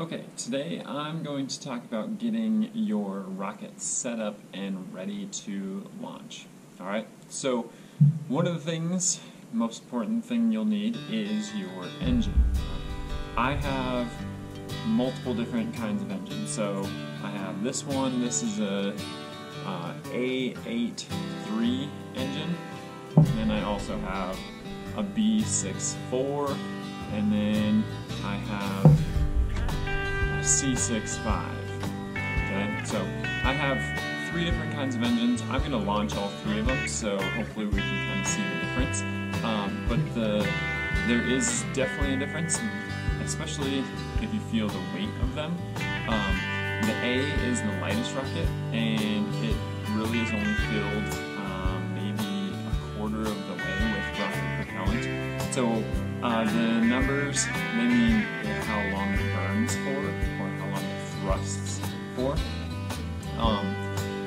Okay, today I'm going to talk about getting your rocket set up and ready to launch. Alright, so one of the things, most important thing you'll need is your engine. I have multiple different kinds of engines. So I have this one, this is a A83 engine, and I also have a B64, and then I have a C65. Okay, so I have three different kinds of engines. I'm going to launch all three of them, so hopefully we can kind of see the difference. But there is definitely a difference, especially if you feel the weight of them. The A is the lightest rocket, and it really is only filled maybe a quarter of the way with rocket propellant. So the numbers, they mean how long it burns for, or how long it thrusts for.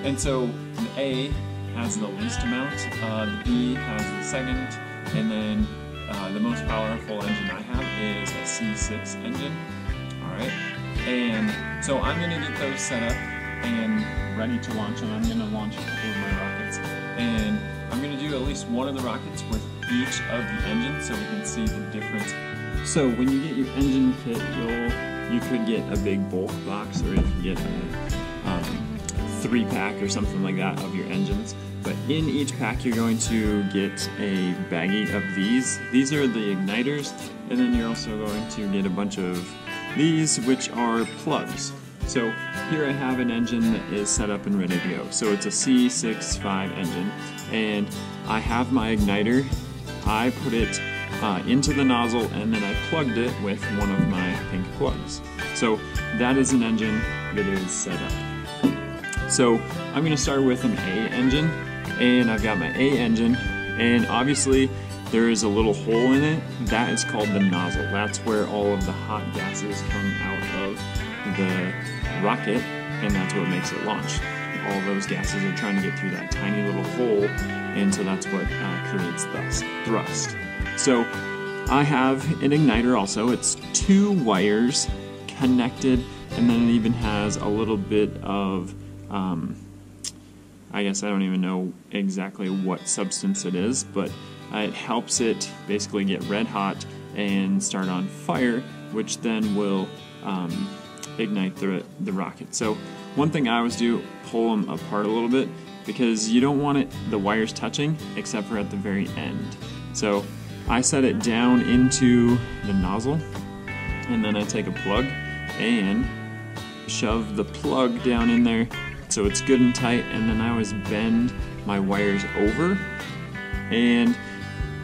And so the A has the least amount, the B has the second, and then the most powerful engine I have is a C6 engine. Alright, and so I'm going to get those set up and ready to launch, and I'm going to launch a couple of my rockets. And I'm going to do at least one of the rockets with each of the engines so we can see the difference. So when you get your engine kit, you could get a big bulk box, or you can get a 3-pack or something like that of your engines. But in each pack you're going to get a baggie of these. These are the igniters, and then you're also going to get a bunch of these, which are plugs. So here I have an engine that is set up and ready to go. So it's a C65 engine, and I have my igniter. I put it into the nozzle, and then I plugged it with one of my pink plugs. So that is an engine that is set up. So I'm going to start with an A engine, and I've got my A engine, and obviously there is a little hole in it. That is called the nozzle. That's where all of the hot gases come out of the rocket, and that's what makes it launch. All those gases are trying to get through that tiny little hole, and so that's what creates thrust. So I have an igniter also. It's 2 wires connected, and then it even has a little bit of I guess I don't even know exactly what substance it is, but it helps it basically get red hot and start on fire, which then will ignite the rocket. So one thing I always do, pull them apart a little bit, because you don't want the wires touching except for at the very end. So I set it down into the nozzle, and then I take a plug and shove the plug down in there so it's good and tight, and then I always bend my wires over, and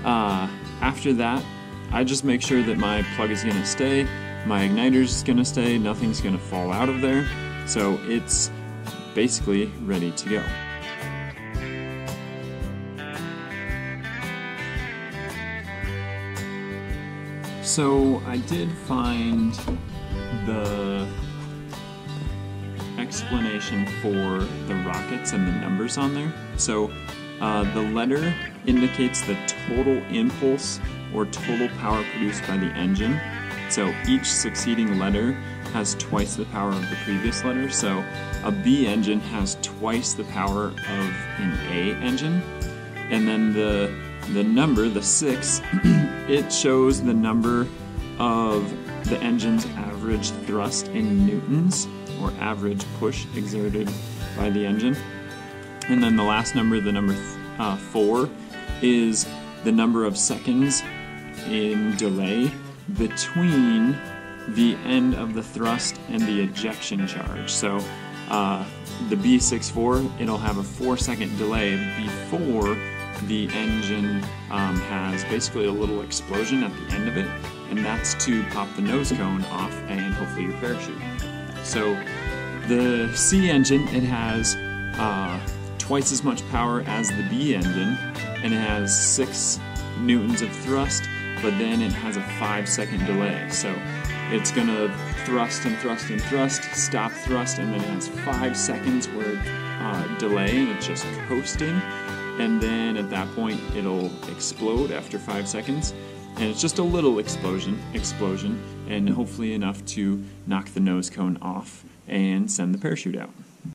after that I just make sure that my plug is going to stay, my igniter is going to stay, nothing's going to fall out of there, so it's basically ready to go. So I did find the explanation for the rockets and the numbers on there. So the letter indicates the total impulse or total power produced by the engine. So each succeeding letter has twice the power of the previous letter. So a B engine has twice the power of an A engine. And then the number, the 6, it shows the number of the engine's average thrust in newtons, or average push exerted by the engine. And then the last number, the number 4, is the number of seconds in delay between the end of the thrust and the ejection charge. So the B64, it'll have a 4-second delay before the engine has basically a little explosion at the end of it, and that's to pop the nose cone off and hopefully your parachute. So the C engine, it has twice as much power as the B engine, and it has 6 newtons of thrust, but then it has a 5-second delay. So it's going to thrust and thrust and thrust, stop thrust, and then it has 5 seconds where delay, and it's just coasting. And then at that point it'll explode after 5 seconds. and it's just a little explosion, and hopefully enough to knock the nose cone off and send the parachute out.